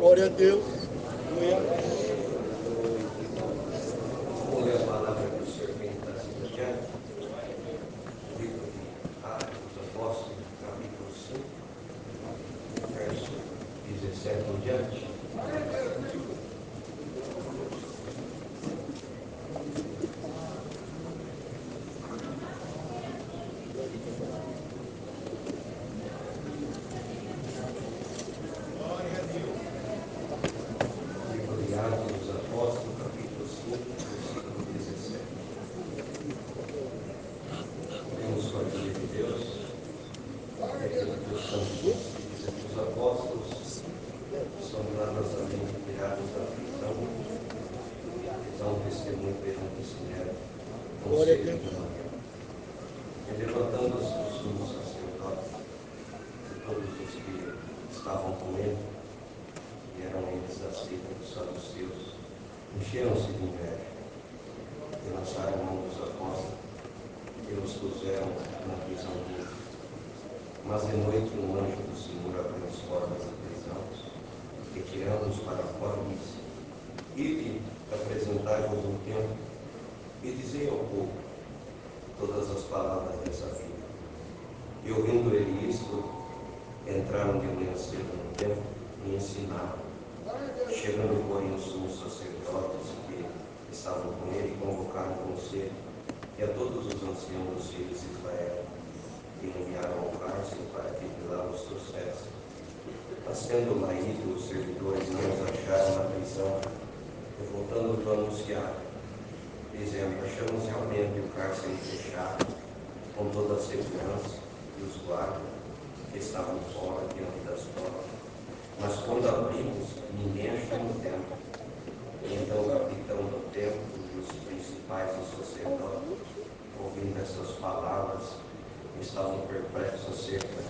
Glória a Deus. Vamos ler a palavra do Senhor bem trazida adiante. Livro de Atos dos Apóstolos, capítulo 5, verso 17 em diante. Livro de Atos dos Apóstolos, capítulo 5, versículo 17. Temos com a ajuda de Deus, aquilo que o Santo Espírito diz que os apóstolos são grandiosamente tirados da prisão e dão testemunho perante o Sinédrio, conselho de Gamaliel. E levantando os sumos sacerdotes e todos os que estavam com ele, e eram eles da seita dos saduceus, encheram-se de inveja e lançaram a mão dos apóstolos e os puseram na prisão dele. Mas de noite um anjo do Senhor abriu as portas da prisão e tirando-os para fora disse: Ide, apresentai-vos no templo e dizei ao povo todas as palavras dessa vida. E ouvindo ele isto, entraram de manhã cedo no templo e ensinaram. Chegando, porém, os sumos sacerdotes que estavam com ele, convocaram o conselho e a todos os anciãos dos filhos de Israel, e enviaram ao cárcere para que Pilato os trouxesse. Mas tendo lá ido, os servidores não os acharam na prisão, e voltando-os anunciaram, dizendo: Achamos realmente o cárcere fechado, com toda a segurança, e os guardas que estavam fora diante das portas. Mas quando abrimos, ninguém achou no templo. E então o capitão do templo e os principais dos sacerdotes, ouvindo essas palavras, estavam perplexos acerca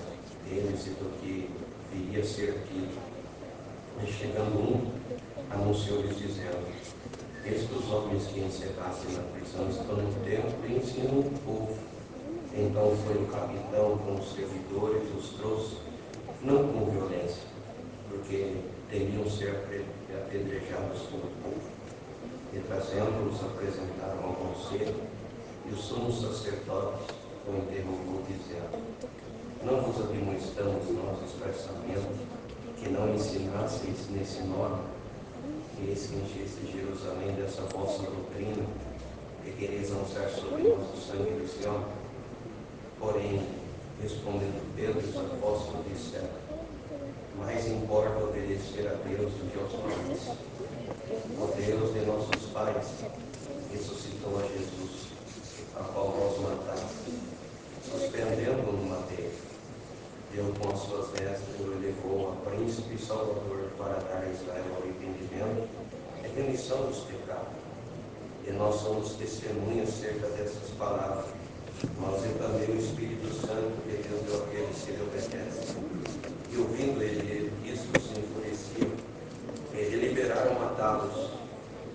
deles e do que viria a ser aquilo. E chegando um, anunciou-lhes dizendo: Estes homens que encerrassem na prisão estão no templo e ensinam o povo. Então foi o capitão com os servidores, os trouxe, não com violência, porque temiam ser apedrejados pelo povo. E trazendo-os, apresentaram ao conselho, e o sumo sacerdote o interrogou, dizendo: Não vos admoestamos nós expressamente que não ensinasseis nesse nome, que eis que encheste Jerusalém dessa vossa doutrina, e quereis lançar sobre nós o sangue desse homem? Porém, respondendo Pedro e os apóstolos, disseram: Mais importa obedecer a Deus do que aos homens. O Deus de nossos pais ressuscitou a Jesus, a qual vós matastes, suspendendo-o no madeiro. Deu com as suas vestes e o elevou a príncipe e salvador para dar a Israel o arrependimento e remissão dos pecados. E nós somos testemunhas acerca dessas palavras. Nós e também o Espírito Santo que Deus deu àqueles que lhe obedecem. E ouvindo ele isto, se enfureciam e deliberaram matá-los.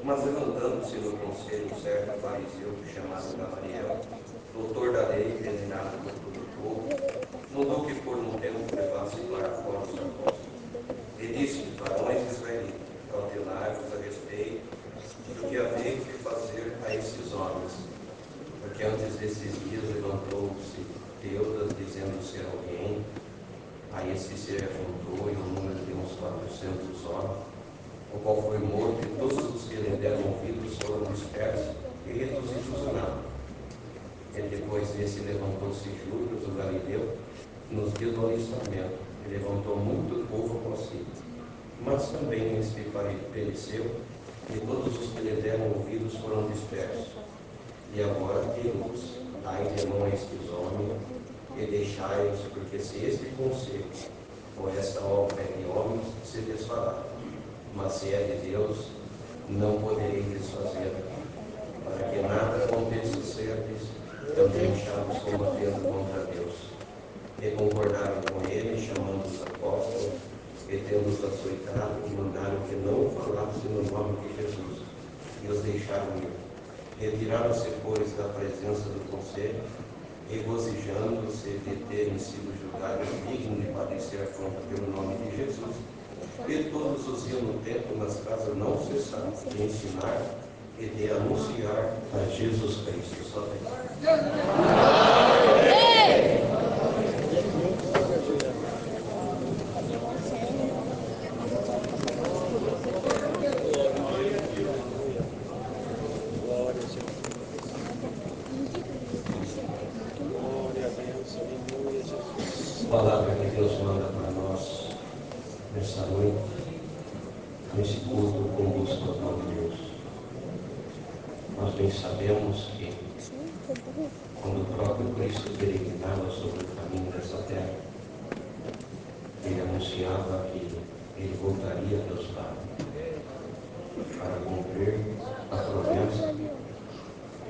Mas levantando-se no conselho um certo fariseu chamado Gamaliel, doutor da lei, venerado por todo o povo, mandou que por um tempo levasse para fora os apóstolos. E disse: Varões israelitas, cautelai-vos a respeito do que haveis de fazer a esses homens. Porque antes desses dias levantou-se Teudas, dizendo ser alguém. A esse se ajuntou em um número de uns 400 homens, o qual foi morto, e todos os que lhe deram ouvidos foram dispersos e reduzidos a nada. E depois desse levantou-se Judas, o Galileu, nos dias do alistamento, e levantou muito povo após si. Mas também este pereceu, e todos os que lhe deram ouvidos foram dispersos. E agora digo-vos: dai de mão a estes homens e deixai-os, porque se este conselho ou esta obra é de homens, se desfará. Mas se é de Deus, não podereis desfazer, para que nada aconteça serdes também chatos combatendo contra Deus. E concordaram com ele, chamando os apóstolos, e tendo-os açoitado, mandaram que não falassem no nome de Jesus, e os deixaram ir. Retiraram-se, pois, da presença do conselho, regozijando-se de terem sido julgados dignos de padecer afronta pelo nome de Jesus. E todos os iam no templo, nas casas, não cessaram de ensinar e de anunciar a Jesus Cristo. Só Deus. A palavra que Deus manda para nós nessa noite, nesse culto com busca de Deus. Nós bem sabemos que quando o próprio Cristo peregrinava sobre o caminho dessa terra, ele anunciava que ele voltaria a Deus Pai para cumprir a promessa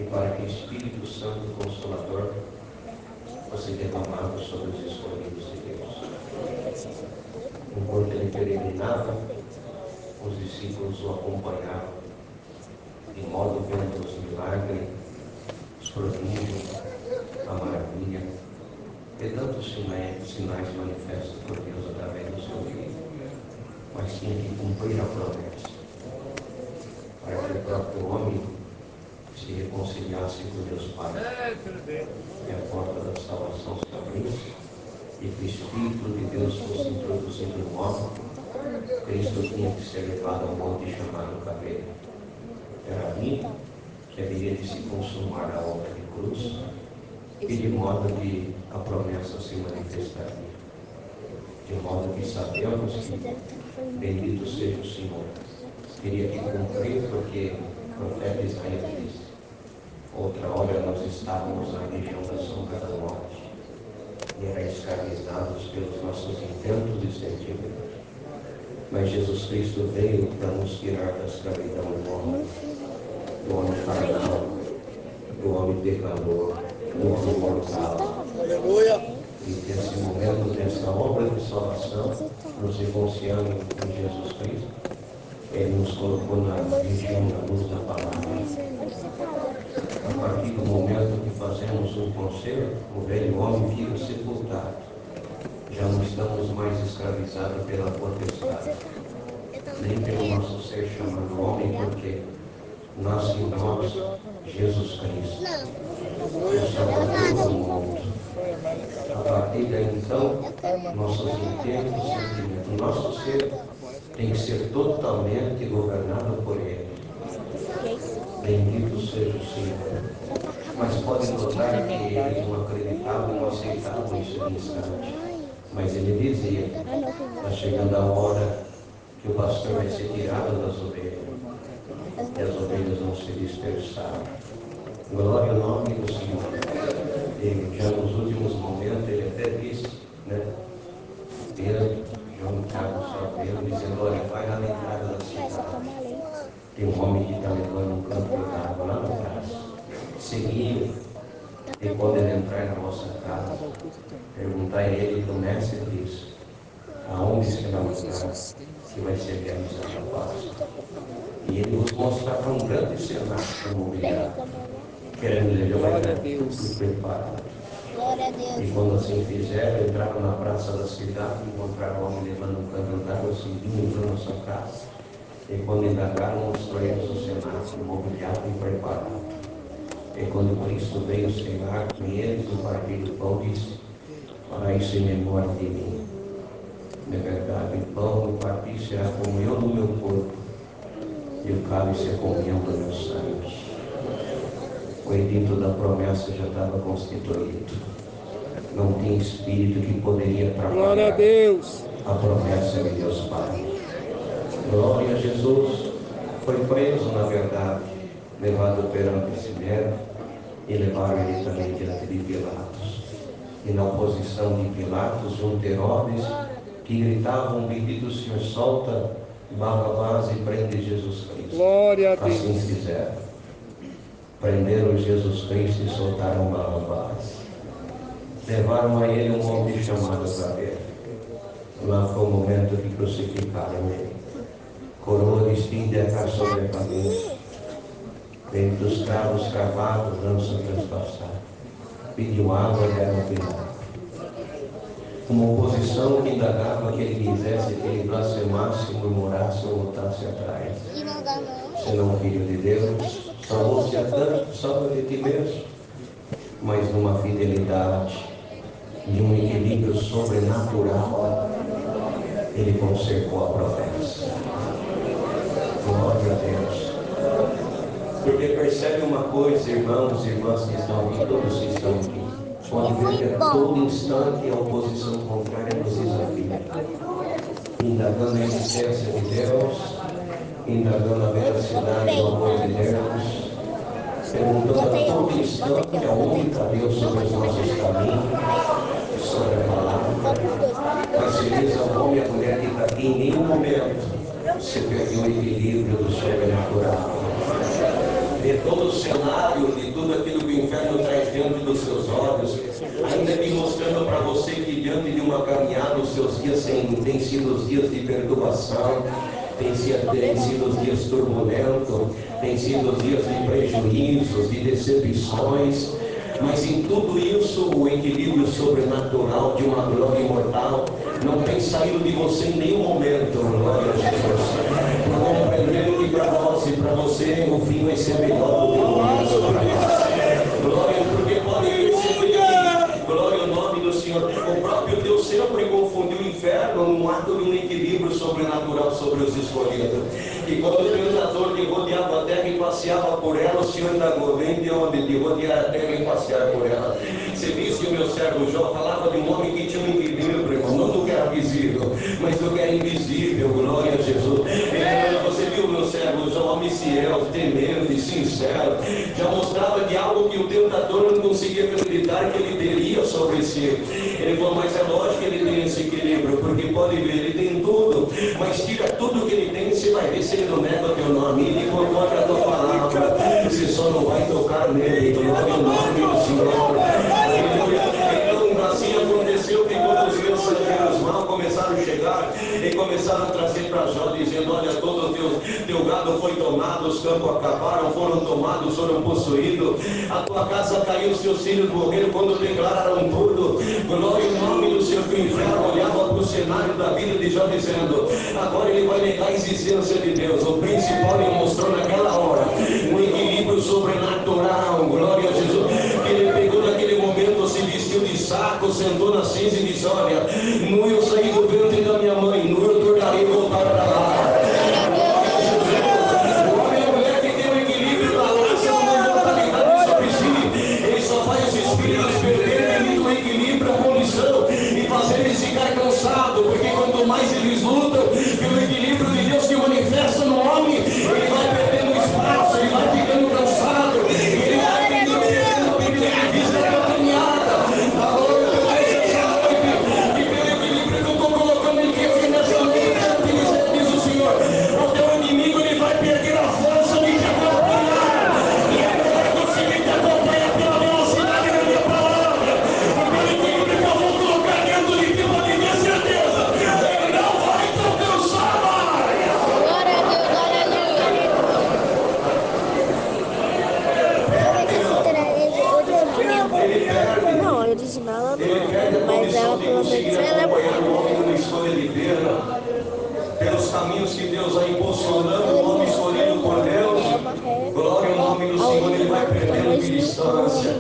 e para que o Espírito Santo Consolador fosse derramado sobre os escolhidos de Deus. Enquanto ele peregrinava, os discípulos o acompanhavam, de modo vendo os milagres, os prodígios, a maravilha, e tantos sinais manifestos por Deus através dos escolhidos, mas tinha que cumprir a promessa, para que o próprio homem se reconciliasse com Deus Pai. E a porta da salvação se abrisse, e que o Espírito de Deus fosse introduzido no homem. Cristo tinha que ser levado ao monte chamado Calvário. Era ali que haveria de se consumar a obra de cruz, e de modo que a promessa se manifestaria. De modo que sabemos que, bendito seja o Senhor, teria que cumprir, porque o profeta Isaías disse: outra hora nós estávamos na região da sombra da morte, e eram escravizados pelos nossos intentos de sentimento. Mas Jesus Cristo veio para nos tirar da escravidão do homem carnal, do homem pecador, do homem mortal. Aleluia! E nesse momento, nessa obra de salvação, nos reconciliando com Jesus Cristo, Ele nos colocou na região da luz da palavra. A partir do momento que fazemos um conselho, o velho homem fica sepultado. Já não estamos mais escravizados pela potestade, nem pelo nosso ser chamado homem, porque nasce em nós Jesus Cristo, o Salvador do mundo. A partir daí, então, nossos intentos, sentimentos, nosso ser tem que ser totalmente governado por Ele. Bendito seja o Senhor. Mas podem notar que eles não acreditavam, não aceitavam isso no instante. Mas ele dizia: está chegando a hora que o pastor vai ser tirado das ovelhas, e as ovelhas vão se dispersar. Glória ao nome do Senhor. E já nos últimos momentos ele até disse, né? Pedro, João, Tiago, só Pedro, dizendo: olha, vai lá na entrada da cidade. Tem um homem que está levando um campo de água lá atrás. Seguiu. E quando ele entrar na nossa casa, perguntar a ele que o mestre diz: aonde será o lugar que vai ser realizada a paz? E ele nos mostrava um grande cenário imobiliário, querendo levar tudo preparado. E quando assim fizeram, entraram na praça da cidade, encontraram o homem levando um cântaro d'água, seguindo, entrou na sua casa. E quando indagaram, mostrou eles o cenário imobiliário e preparado. E quando Cristo veio cenar com eles, o partir do pão, disse: para isso em memória de mim. Na verdade, o pão do partir será a comunhão do meu corpo, e o cálice é a comunhão do meu sangue. O edito da promessa já estava constituído. Não tinha espírito que poderia atrapalhar. Glória a Deus! A promessa de Deus Pai. Glória a Jesus. Foi preso, na verdade, levado perante Sinédrio, e levaram ele também diante de Pilatos. E na oposição de Pilatos, junto a Herodes, que gritavam: bendito Senhor, solta Barrabás e prende Jesus Cristo. Glória a Deus. Assim fizeram. Prenderam Jesus Cristo e soltaram Barrabás. Levaram a ele um homem chamado Zaqueu. Lá foi o momento que crucificaram ele. Coroa de espinho de atar sobre a cabeça. Dentro dos cravos cravados, lança transpassar. Pediu água e deram vinagre. Uma oposição que indagava que ele quisesse, que ele blasfemasse, murmurasse ou voltasse atrás. Você não é filho de Deus, salvou-se a tanto, salva de ti mesmo. Mas numa fidelidade, de um equilíbrio sobrenatural, ele conservou a promessa. Glória a Deus. Porque percebe uma coisa, irmãos e irmãs que estão aqui, todos que estão aqui. Pode ver que a todo instante a oposição contrária nos desafia. Indagando a existência de Deus, indagando a veracidade do amor de Deus, perguntando a todo instante aonde está Deus sobre os nossos caminhos, sobre a palavra. Mas feliz é o homem e a mulher que está aqui, em nenhum momento você perdeu o equilíbrio do sobrenatural. De todo o cenário, de tudo aquilo que o inferno traz diante dos seus olhos, ainda me mostrando para você que diante de uma caminhada os seus dias têm sido os dias de perturbação, têm sido os dias turbulentos, têm sido os dias de prejuízos, de decepções, mas em tudo isso o equilíbrio sobrenatural de uma glória imortal não tem saído de você em nenhum momento. Glória a Jesus. Compreendendo que para nós e para você o fim vai ser melhor do que o começo para nós. Glória, porque pode perceber, glória ao nome do Senhor. O próprio Deus sempre confundiu o inferno num ato de um equilíbrio sobrenatural sobre os escolhidos. E quando o tentador que rodeava a terra e passeava por ela, o Senhor indagou: vem de onde? De rodear a terra e passear por ela. Você disse que o meu servo Jó falava de um homem que tinha um equilíbrio, irmão, não do que era visível, mas do que era invisível. Glória a Jesus. Você viu meu servo Jó, homem fiel, temente, sincero, já mostrava de algo que o tentador não conseguia acreditar que ele teria sobre si. Ele falou: mas é lógico que ele tem esse equilíbrio, porque pode ver, ele tem tudo, mas tira tudo que ele tem, você vai ver se ele não nega o teu nome, ele concorda com a tua palavra, você só não vai tocar nele. Glória ao nome do Senhor. Então assim aconteceu que quando os mensageiros mal começaram a chegar e começaram a trazer para Jó, dizendo: olha, todo o teu gado foi tomado, os campos acabaram, foram tomados, foram possuídos, a tua casa caiu, os teus filhos morreram, quando declararam tudo. Glória ao nome do Senhor. Que o inferno olhava para o cenário da vida de Jó, dizendo: agora ele vai negar a existência de Deus. O principal ele mostrou naquela hora um equilíbrio sobrenatural. Glória a Jesus. Que ele pegou naquele momento, se vestiu de saco, sentou na cinza e disse: olha, nu eu saí do ventre da minha mãe, nu eu tornarei voltar para lá. O homem e a mulher que tem o equilíbrio da raça não tem mortalidade sobre si. Ele só faz os espíritos perderem o equilíbrio, a condição e fazer eles ficar cansados, porque quanto mais eles lutam pelo equilíbrio de Deus que manifesta no homem, ele vai perdendo espaço, ele vai ficando cansado, ele vai perdendo vista da caminhada. Agora eu vejo essa noite que pelo equilíbrio que eu estou colocando em que nessa noite, diz o Senhor, o teu inimigo ele vai perder a força de te acompanhar, e ele não vai conseguir te acompanhar pela velocidade da minha palavra, porque o equilíbrio que eu vou colocar dentro de ti, pode ter certeza, ele não vai te alcançar mais. Glória a Deus, aleluia. Não, original ela não, mas ela pelo menos ela é boa. Escolha de Deus, pelos caminhos que Deus vai impulsionando, o homem escolhido por Deus. Glória ao nome do Senhor. Ele vai perdendo distância,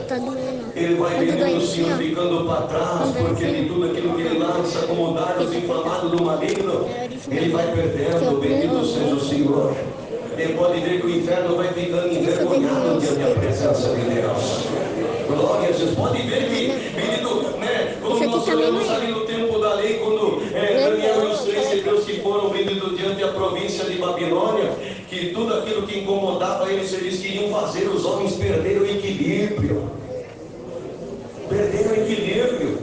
ele vai perdendo o Senhor, ficando para trás, porque de tudo aquilo que ele lança como dardos inflamados do maligno, ele vai perdendo. Bendito seja o Senhor. Ele pode ver que o inferno vai ficando envergonhado diante da presença de Deus. Glória a Jesus. Pode ver que, bendito, né? Como nós olhamos ali no tempo da lei, quando Daniel e os 3 hebreus que foram vendidos diante da província de Babilônia, que tudo aquilo que incomodava eles queriam fazer os homens perder o equilíbrio. Perder o equilíbrio.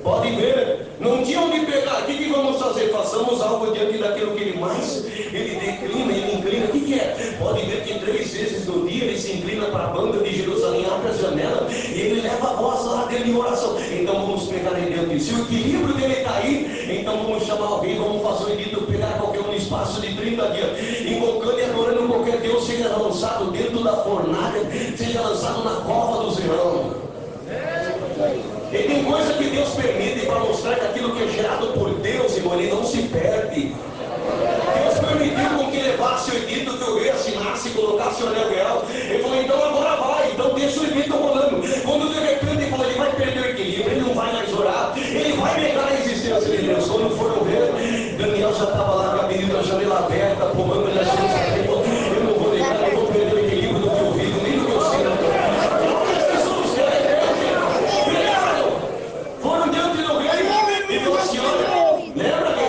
Pode ver, não tinha onde pegar. O que vamos fazer? Façamos algo diante daquilo que ele mais, ele declina, ele inclina. O que é? Pode ver que 3 vezes no dia ele se inclina para a banda de Jerusalém, abre a janela e ele leva a voz lá dele em oração. Então vamos pegar ele dentro. Se o equilíbrio dele cair, então vamos chamar alguém, vamos fazer o edito, pegar qualquer um espaço de 30 dias, invocando e adorando qualquer Deus, seja lançado dentro da fornalha, seja lançado na cova dos leões. E tem coisa que Deus permite para o anel real. Ele falou, então agora vai, então deixa o evento rolando. Quando de repente ele falou, ele vai perder o equilíbrio, ele não vai mais orar, ele vai negar a existência de Deus. Quando foram ver, Daniel já estava lá com a menina, a janela aberta, pulando na chance. Eu não vou negar, eu vou perder o equilíbrio do meu ouvido, nem do meu sinto. Foram diante do rei e falou assim, olha, lembra que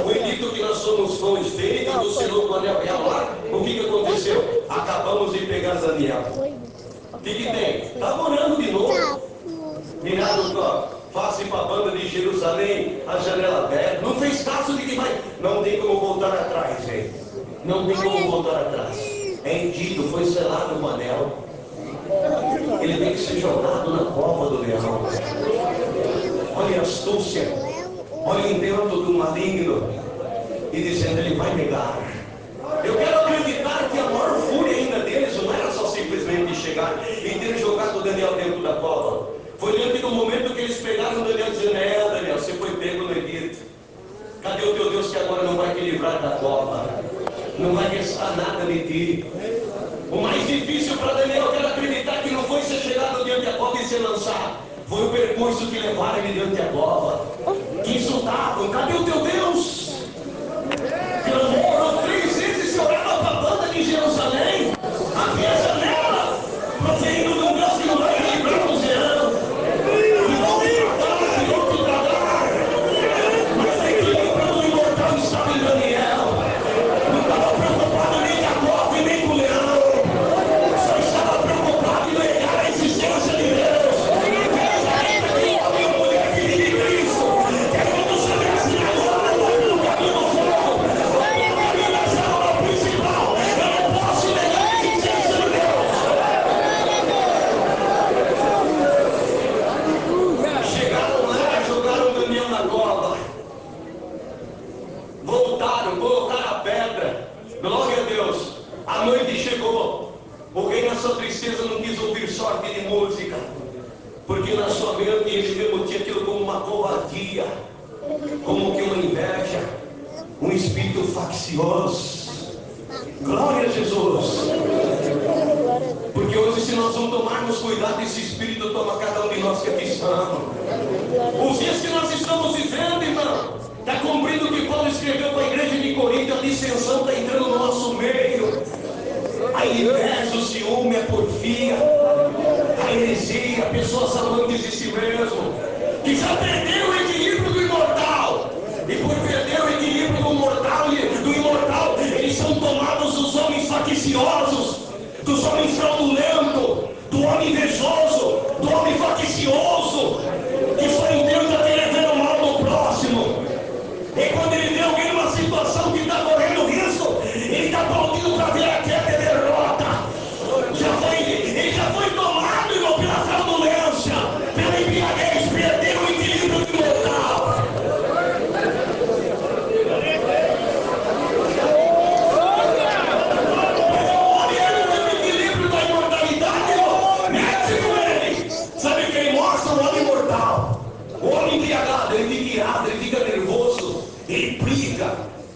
o edito que nós somos fãs dele, que do Senhor com o anel real lá? O que aconteceu? Acabamos de pegar Daniel. O que tem? Está morando de novo. Virado com a face para a banda de Jerusalém, a janela aberta. Não fez caso de que vai. Não tem como voltar atrás, gente. Não tem como voltar atrás. É edito, foi selado no anel. Ele tem que ser jogado na cova do leão. Olha a astúcia, olha o intento do maligno, e dizendo, ele vai negar. Eu quero acreditar que a maior fúria ainda deles não era só simplesmente chegar e ter jogado Daniel dentro da cova. Foi diante do momento que eles pegaram Daniel dizendo, Daniel, você foi pego no Egito. Cadê o teu Deus que agora não vai te livrar da cova? Não vai restar nada de ti. O mais difícil para Daniel, eu quero acreditar que não foi ser chegado diante da cova e ser lançado. Foi o percurso que levaram ele diante da cova. Que insultavam, cadê o teu Deus? Clamou 3 vezes, se orava para a banda de Jerusalém. Aqui a janela, proferindo de um Deus que não vai livrar do leão. E não importava de outro tragar. Mas a equilíbrio do imortal estava em Daniel. Não estava preocupado nem com a cova e nem com o leão. Só estava preocupado em negar a existência de Deus. Glória a Deus, a noite chegou. O rei, na sua tristeza, não quis ouvir sorte de música, porque na sua mente ele mesmo tinha aquilo como uma covardia, como que uma inveja, um espírito faccioso. Glória a Jesus. Porque hoje, se nós não tomarmos cuidado, esse espírito toma cada um de nós que aqui estamos. Os dias que nós estamos vivendo, irmão, está cumprindo o que Paulo escreveu para a igreja de Corinto. A dissensão está entrando no nosso meio. A inveja, o ciúme, a porfia, a heresia, pessoas amantes de si mesmo, que já perderam o equilíbrio do imortal. E por perder o equilíbrio do mortal e do imortal, eles são tomados dos homens facciosos, dos homens fraudulentos, do homem invejoso, do homem faccioso, que só entenda querer ver o mal do próximo. E quando ele vê alguém numa situação que está correndo risco, ele está partindo para ver a queda e derrota. Ele já foi tomado, irmão, pela fraudulência, pela embriaguez, perdeu o equilíbrio do imortal. Olha o equilíbrio da imortalidade, irmão. Mexe com ele. Sabe quem mostra o homem imortal? O homem embriagado, ele fica irado, ele fica nervoso. Ele briga,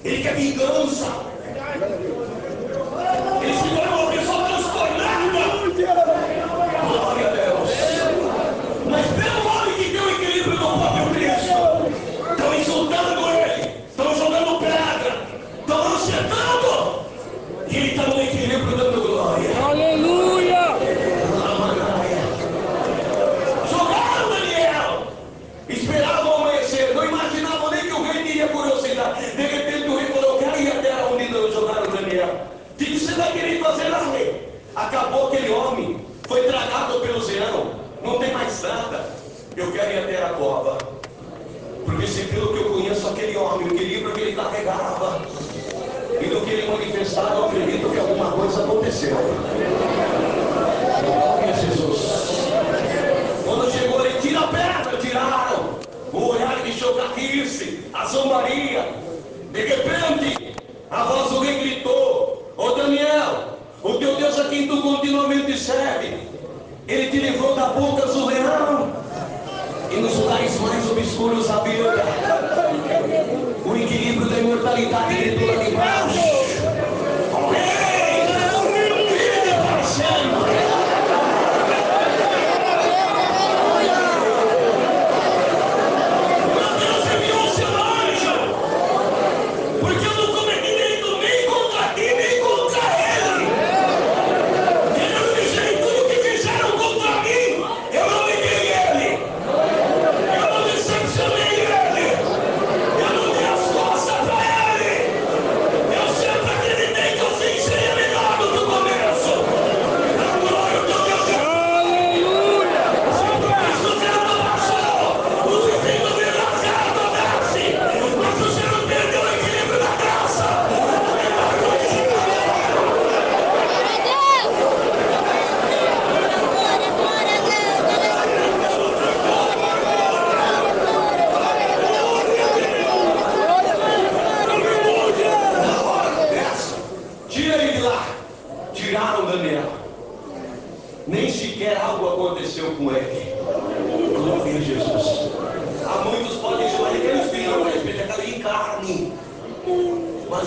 ele quer vingança. Ele se torna uma pessoa transtornada. Glória a Deus. Mas pelo homem que tem o equilíbrio do próprio Cristo, estão insultando ele, estão jogando pedra, estão lançando. E ele está no equilíbrio dando glória. Aleluia! Jogaram Daniel. Esperavam amanhecer, não imaginavam nem que o rei teria curiosidade. De repente o rei falou, eu quero ir até onde não jogaram Daniel. O que você vai querer fazer lá, rei? Acabou aquele homem, foi tragado pelo leão, não tem mais nada. Eu quero ir até a cova, porque se pelo que eu conheço aquele homem, o equilíbrio que ele carregava e do que ele manifestava, eu acredito que alguma coisa aconteceu. Glória a Jesus. Quando chegou ele, tira a pedra, tiraram. O olhar de chocaquice, a zombaria. De repente, a voz do rei gritou, ô Daniel, o teu Deus a quem tu continuamente serve, ele te livrou da boca do leão e nos lugares mais obscuros da vida. O equilíbrio da imortalidade gritou lá de baixo. Ó rei,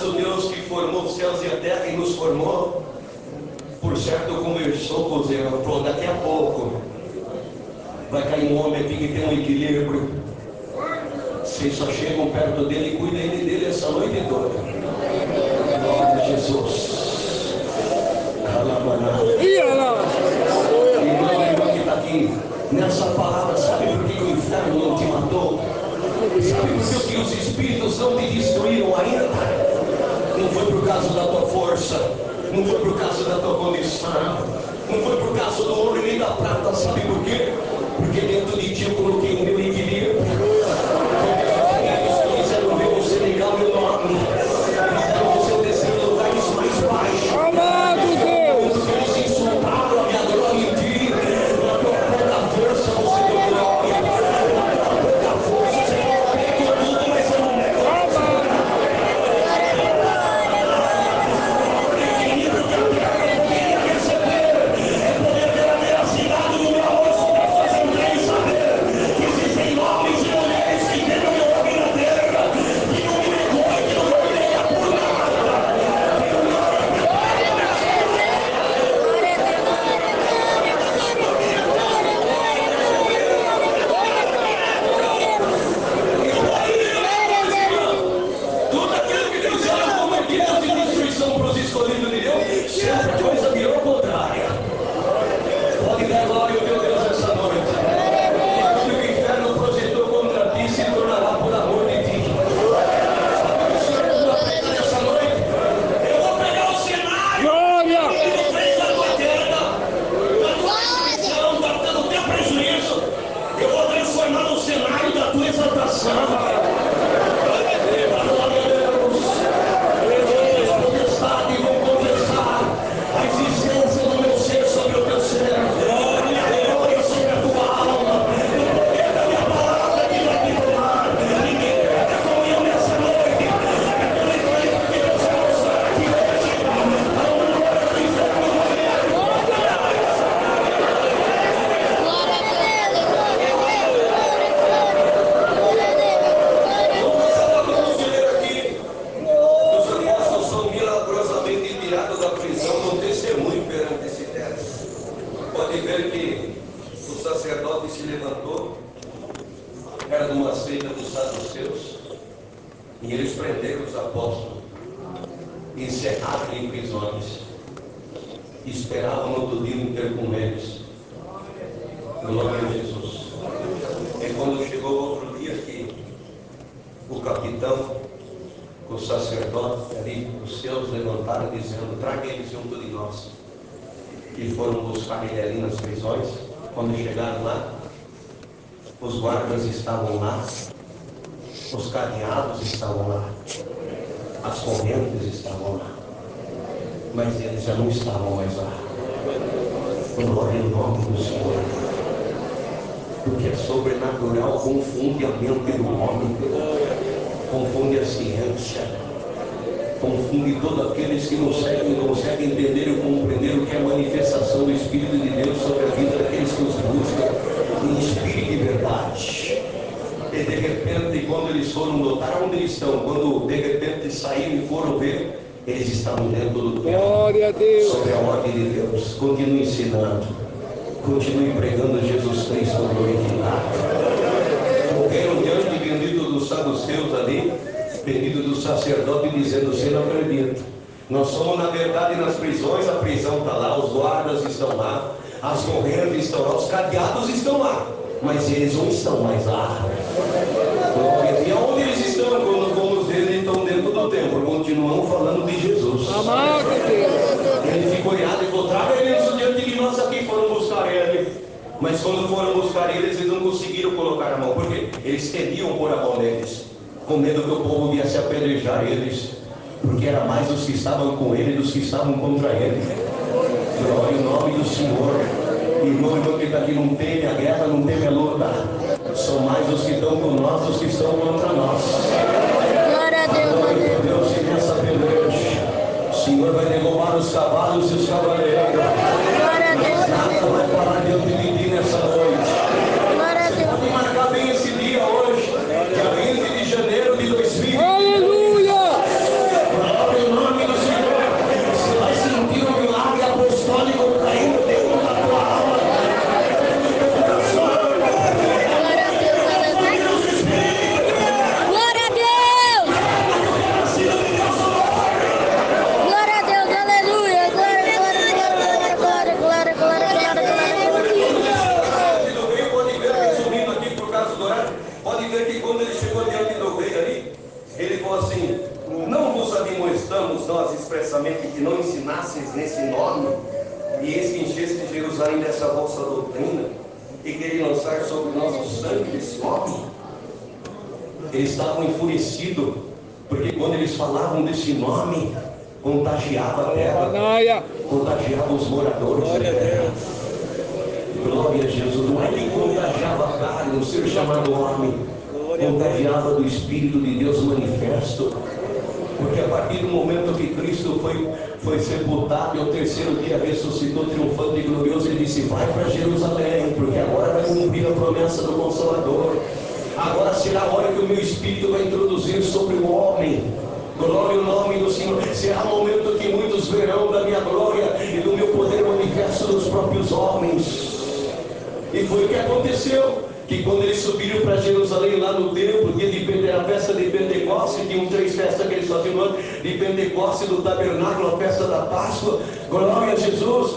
o Deus que formou os céus e a terra e nos formou, por certo, conversou com os irmãos. Pronto, daqui a pouco vai cair um homem aqui que tem um equilíbrio. Vocês só chegam perto dele e cuidem dele essa noite toda. Em nome de Jesus. Calabaná. Irmão que está aqui nessa palavra, sabe por que o inferno não te matou? Sabe por que os espíritos não te destruíram ainda? Não foi por causa da tua força, não foi por causa da tua condição, não foi por causa do ouro nem da prata. Sabe por quê? Porque dentro de ti eu coloquei o meu equilíbrio. Porque eles quiseram ver você negar o meu nome, quiseram você descer em lugares mais baixos. Amado Deus! Eles insultaram a minha glória em ti. Na tua pouca força você deu glória. Na tua pouca força você pegou tudo, mas eu não nego. Tudo aquilo que Deus olha como equilíbrio de destruição para os escolhidos de Deus, sempre a coisa virou contrária. Pode dar glória ao teu Deus essa noite. E tudo que o inferno projetou contra ti se tornará por amor de ti. Sabe o que o Senhor vai pegar nessa noite? Eu vou pegar o cenário que tu fez da tua queda, da tua destruição, do teu prejuízo. Eu vou transformar no cenário da tua exaltação. E vou confessar a existência do meu ser sobre o teu ser, glória sobre a tua alma, o poder da minha palavra que vai te tomar. Ninguém perde a comunhão nessa noite. É pelo Espírito que Deus vai mostrar aqui hoje. A glória do inferno morrer. Vamos ler aqui. Os apóstolos são milagrosamente tirados da prisão no testemunho perante esse texto. Pode ver que o sacerdote se levantou, era de uma seita dos saduceus, e eles prenderam os apóstolos, encerraram em prisões, esperavam no outro dia ter com eles. Glória a Jesus. E quando chegou outro dia que o capitão, os sacerdotes ali, os seus levantaram dizendo: traga eles junto de nós. E foram buscar ele ali nas prisões. Quando chegaram lá, os guardas estavam lá, os cadeados estavam lá, as correntes estavam lá, mas eles já não estavam mais lá. Glória ao nome do Senhor. Porque é sobrenatural, confunde a mente do homem, confunde a ciência, confunde todos aqueles que não conseguem entender e compreender o que é a manifestação do Espírito de Deus sobre a vida daqueles que os buscam em espírito e verdade. E de repente, quando eles foram notar onde eles estão, quando de repente saíram e foram ver, eles estavam dentro do templo. Glória a Deus. Sobre a ordem de Deus. Continue ensinando, continue pregando Jesus Cristo glorificado. Morreram diante bendito dos saduceus ali, bendito do sacerdote, dizendo: você não acredita, nós somos na verdade nas prisões, a prisão está lá, os guardas estão lá, as correntes estão lá, os cadeados estão lá, mas eles não estão mais lá. Glória. E aonde eles estão? Quando vamos ver, eles estão dentro do templo. Continuam falando de Jesus. Amado Deus. Ele ficou irado e falou: traga eles diante de nós aqui. Foram buscar ele, mas quando foram buscar eles não conseguiram colocar a mão, porque eles temiam pôr a mão neles, com medo que o povo viesse apedrejar eles, porque era mais os que estavam com ele dos que estavam contra ele. Glória ao nome do Senhor. Irmão que está aqui, não teme a guerra, não teme a luta. São mais os que estão com nós dos que estão contra nós. Glória a Deus. Glória a Deus e nessa peleja o Senhor vai derrubar os cavalos e os cavaleiros. Glória a Deus. Nada vai parar diante de ti nessa noite. Glória a Deus. Pode marcar bem esse dia hoje, dia 20 de janeiro de 2020. Aleluia. expressamente que não ensinasseis nesse nome, e eis que encheste Jerusalém dessa vossa doutrina, e queria lançar sobre nós o sangue desse homem. Eles estavam enfurecidos, porque quando eles falavam desse nome, contagiava a terra, Anaia. contagiava os moradores da Glória a terra. Deus. Glória a Jesus. Não é que contagiava a carne, o ser chamado homem, contagiava do Espírito de Deus manifesto. Porque a partir do momento que Cristo foi sepultado e ao terceiro dia ressuscitou triunfante e glorioso, ele disse: vai para Jerusalém, porque agora vai cumprir a promessa do Consolador. Agora será a hora que o meu Espírito vai introduzir sobre o homem. Glória ao nome do Senhor. Será o momento que muitos verão da minha glória e do meu poder manifesto nos próprios homens. E foi o que aconteceu, que quando eles subiram para Jerusalém, lá no templo, dia de a festa de Pentecostes, tinham 3 festas que eles faziam antes, de Pentecostes, do tabernáculo, a festa da Páscoa, glória a Jesus,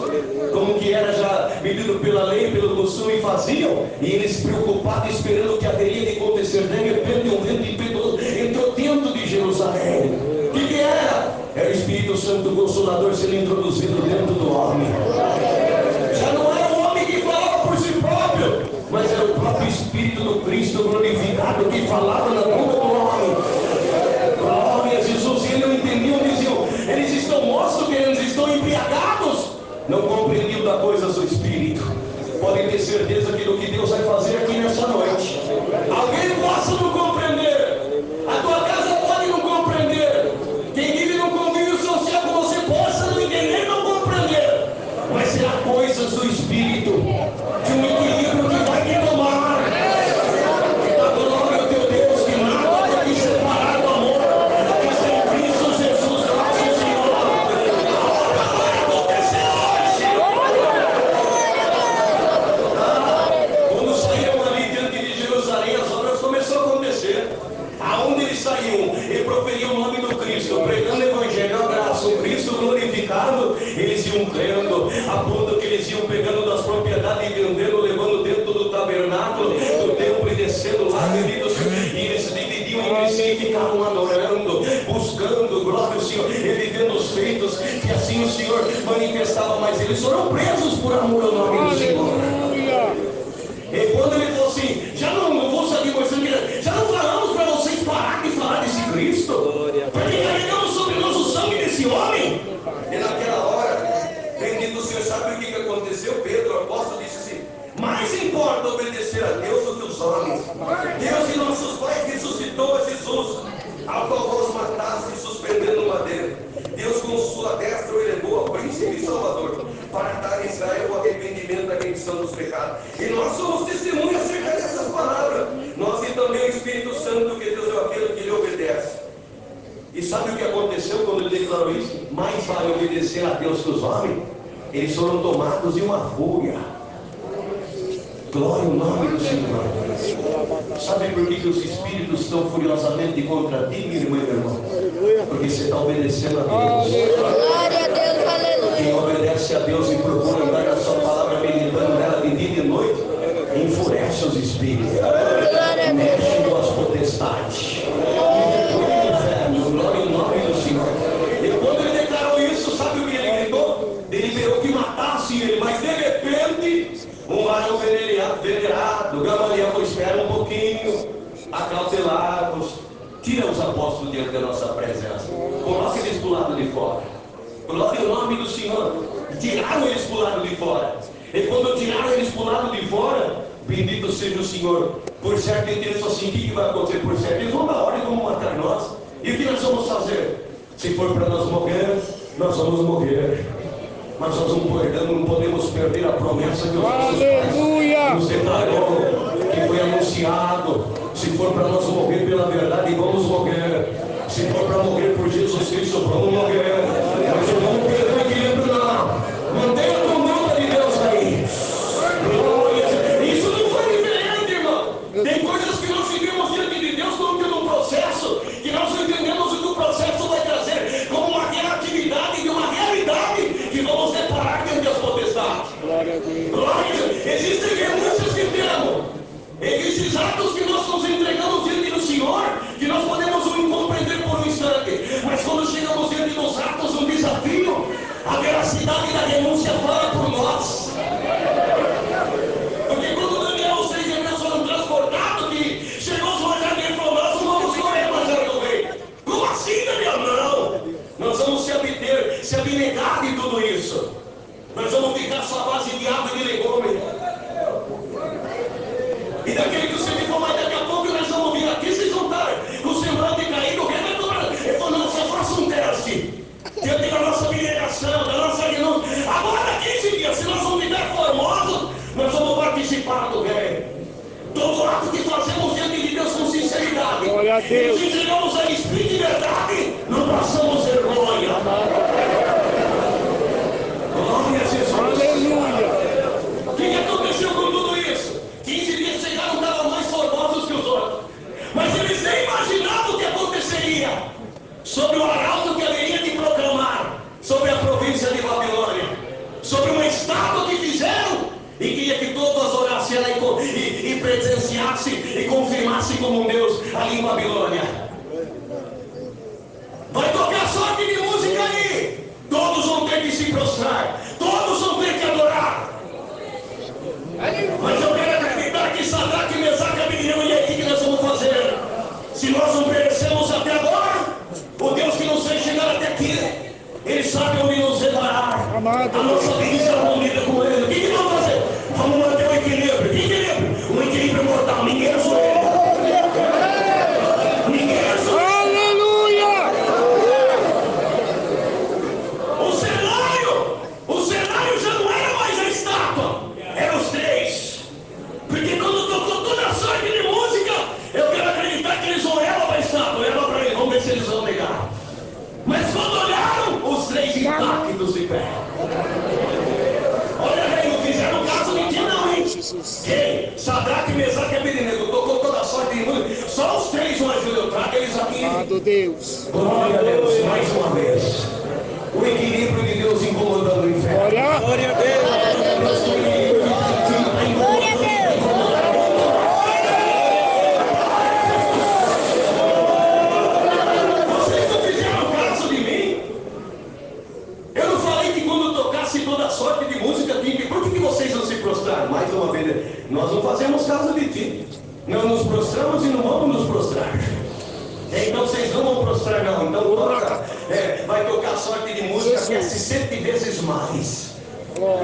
como que era já medido pela lei, pelo costume, faziam, e eles preocupados, esperando o que haveria de acontecer. De repente um vento impetuoso entrou dentro de Jerusalém. O que era? Era o Espírito Santo Consolador sendo introduzido dentro do homem. Já não era o homem que falava por si próprio, mas era o próprio Espírito do Cristo glorificado que falava na boca do homem. Glória a Jesus. E eles não entendiam, diziam: eles estão mortos, que eles estão embriagados. Não compreendiam da coisa do Espírito. Podem ter certeza que do que Deus vai fazer aqui nessa noite. Alguém possa não compreender. A tua casa pode não compreender. Quem vive no convívio social com você possa não entender, não compreender. Mas será coisas do Espírito, de um equilíbrio que vai te tomar. A glória do teu Deus, que nada vai te separar do amor que está em Cristo Jesus, nosso Senhor. A obra vai acontecer hoje. Quando saíram ali diante de Jerusalém, as obras começaram a acontecer. Aonde eles saíam e proferiam o nome do Cristo, pregando o Evangelho, a graça, o Cristo glorificado, eles iam crendo, a ponto que eles iam pegando das propriedades e vendendo, levando dentro do tabernáculo, do templo e descendo lá, queridos, e eles dividiam entre si e ficavam adorando, buscando, glória ao Senhor, e vivendo os feitos, que assim o Senhor manifestava. Mas eles foram presos por amor ao nome do Senhor. E quando ele falou assim: já não vou saber você, já não falamos para vocês parar de falar desse Cristo, porque carregamos sobre nós o sangue desse homem. E naquela hora, bendito o Senhor, sabe o que aconteceu? Pedro, o apóstolo, disse assim: mais importa obedecer a Deus do que os homens. Deus de nossos pais ressuscitou a Jesus, ao qual vos mataste suspendendo no madeiro. Deus com sua destra o elevou ao príncipe e salvador, para dar a Israel o arrependimento da remissão dos pecados. E nós somos testemunhas acerca dessas palavras. Nós e também o Espírito Santo, que Deus é aquele que lhe obedece. E sabe o que aconteceu quando ele declarou isso? Mais vale obedecer a Deus que os homens. Eles foram tomados de uma fúria. Glória ao nome do Senhor. Sabe por que os espíritos estão furiosamente contra ti, minha irmã e meu irmão? Porque você está obedecendo a Deus. Glória a Deus, aleluia. Quem obedece a Deus e procura andar na sua palavra, meditando nela de dia e de noite, enfurece os espíritos, mexe com as potestades. Glória ao nome do Senhor. E quando ele declarou isso, sabe o que ele gritou? Ele liberou que matasse ele, mas de repente um varão venerado, Gamaliel falou: espera um pouquinho, acautelados, tira os apóstolos diante da nossa presença, coloca eles do lado de fora. Glória ao nome do Senhor. Tiraram eles para o lado de fora. E quando tiraram eles para o lado de fora, bendito seja o Senhor. Por certo, ele disse assim: o que vai acontecer? Por certo, eles vão na hora e vão matar nós. E o que nós vamos fazer? Se for para nós morrer, nós vamos morrer. Mas nós não podemos perder a promessa que os nossos pais nos declarou, que foi anunciado. Se for para nós morrer pela verdade, vamos morrer. Se for para morrer por Jesus Cristo, vamos morrer. Mas não vamos perder o equilíbrio, não. Mantenha a conduta de Deus aí. Isso não foi diferente, irmão. Tem coisas que nós vivemos diante de Deus como que num processo, que nós não entendemos o que o processo vai trazer, como uma reatividade de uma realidade que vamos deparar diante das potestades. Glória a Deus. Existem renúncias que temos. Existem atos que nós nos entregamos diante do Senhor, que nós podemos não compreender por um instante, mas quando chegamos diante dos a Deus. E nos entregamos a Espírito de verdade, não passamos vergonha. Glória a Jesus. Aleluia. O que aconteceu com tudo isso? 15 dias chegaram, estavam mais formosos que os outros. Mas eles nem imaginavam o que aconteceria sobre o arauto que haveria de proclamar sobre a província de Babilônia, sobre uma estátua que fizeram e queria que todos orassem ela e presenciassem e confirmassem como um Deus ali em Babilônia. Vai tocar sorte de música aí, todos vão ter que se prostrar, todos vão ter que adorar. Mas eu quero acreditar que Sadraque, Mesaque, Abednego, e aí o que nós vamos fazer? Se nós não perecemos até agora, o Deus que nos fez chegar até aqui, Ele sabe onde nos levará. A nossa vida será unida com Ele. O que vamos fazer? Vamos manter o equilíbrio. Que equilíbrio? Um equilíbrio mortal. Ninguém é zoeira. Ninguém é zoeira. Aleluia. O cenário já não era mais a estátua, eram os três. Porque quando tocou toda a sorte de música, eu quero acreditar que eles vão ela para a estátua, ela para ele, vamos ver se eles vão negar. Mas quando olharam, os três intactos de pé. Olha aí, não fizeram caso de ti não, hein? Quem? Sadraque, Mesaque e Abednego, tocou toda a sorte de música. Só os três vão ajudar, eu trago eles aqui. Amado Deus. Glória a Deus, mais uma vez. O equilíbrio de Deus incomodando o inferno. Glória. Glória a Deus. Vocês não fizeram caso de mim? Eu não falei que quando tocasse toda a sorte de música, por que vocês não se prostraram? Mais uma vez, nós não fazemos caso de ti. Não nos prostramos e não vamos nos prostrar. Então vocês não vão prostrar não. Então toca, vai tocar sorte de música, aquece 7 vezes mais.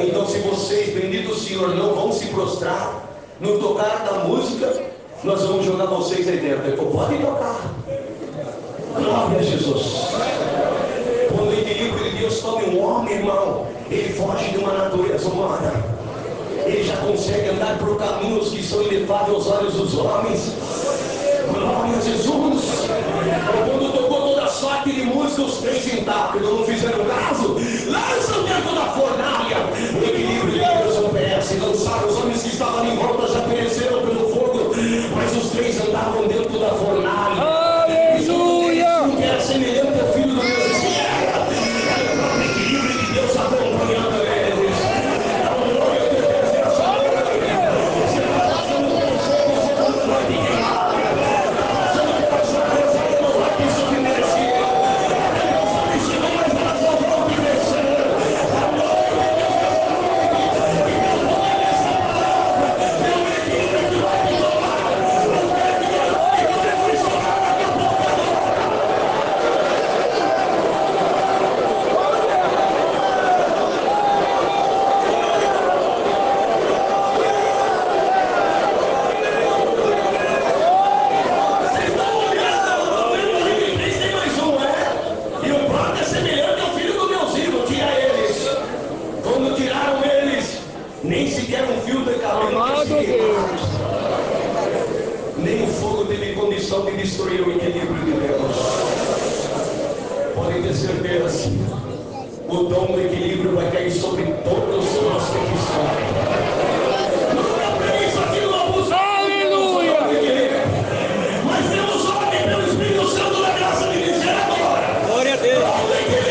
Então se vocês, bendito Senhor, não vão se prostrar no tocar da música, nós vamos jogar vocês aí dentro. Ele falou, pode tocar. Glória a Jesus. Quando o equilíbrio de Deus toma um homem, irmão, ele foge de uma natureza humana. Ele já consegue andar por caminhos que são inefáveis aos olhos dos homens. Glória a Jesus. Quando tocou toda a sorte de música, os três intactos não fizeram caso. Lançam dentro da fornalha. O equilíbrio de Deus obedece. Lançaram os homens que estavam em volta, já pereceram pelo fogo. Mas os três andavam dentro da fornalha. Aleluia. Que era semelhante ao filho do Deus. Era o próprio equilíbrio de Deus acompanhando eles. Nem sequer um fio de cabelo. Amado Deus. Nem o fogo teve condição de destruir o equilíbrio de Deus. Podem ter certeza, o dom do equilíbrio vai cair sobre todos nós que aqui estão. Nunca preguei aqui numa música. Aleluia. Mas temos ordem pelo Espírito Santo da graça de dizer agora. Glória a Deus. Dom do equilíbrio.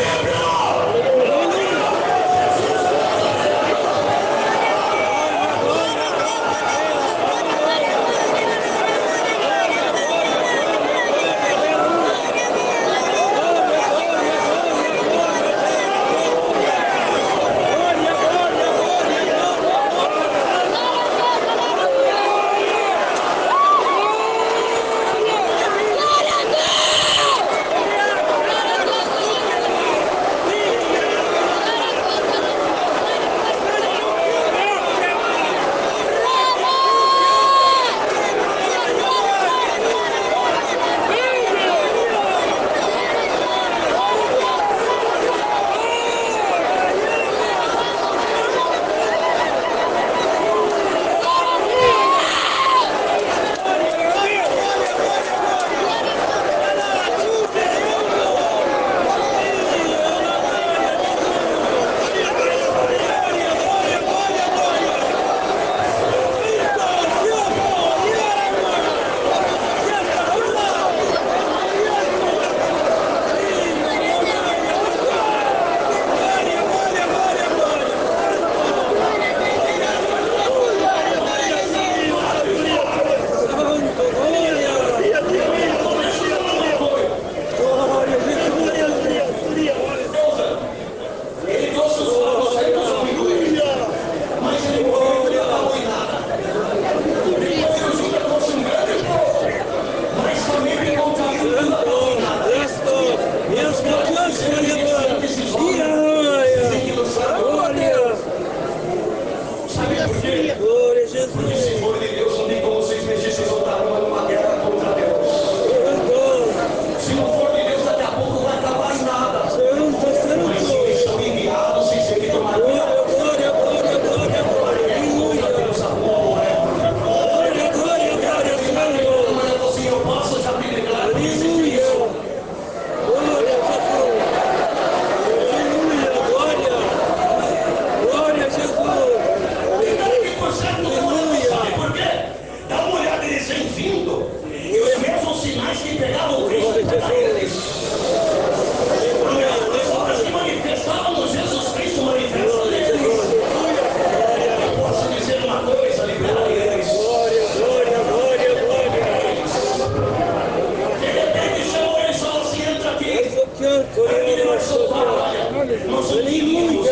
Cristo para eles. As obras que manifestavam Jesus Cristo manifesta neles. Eu posso dizer uma coisa, liberar eles. De repente chamou eles e falou assim, entra aqui. Aí ele vai soltar, olha, nós unimos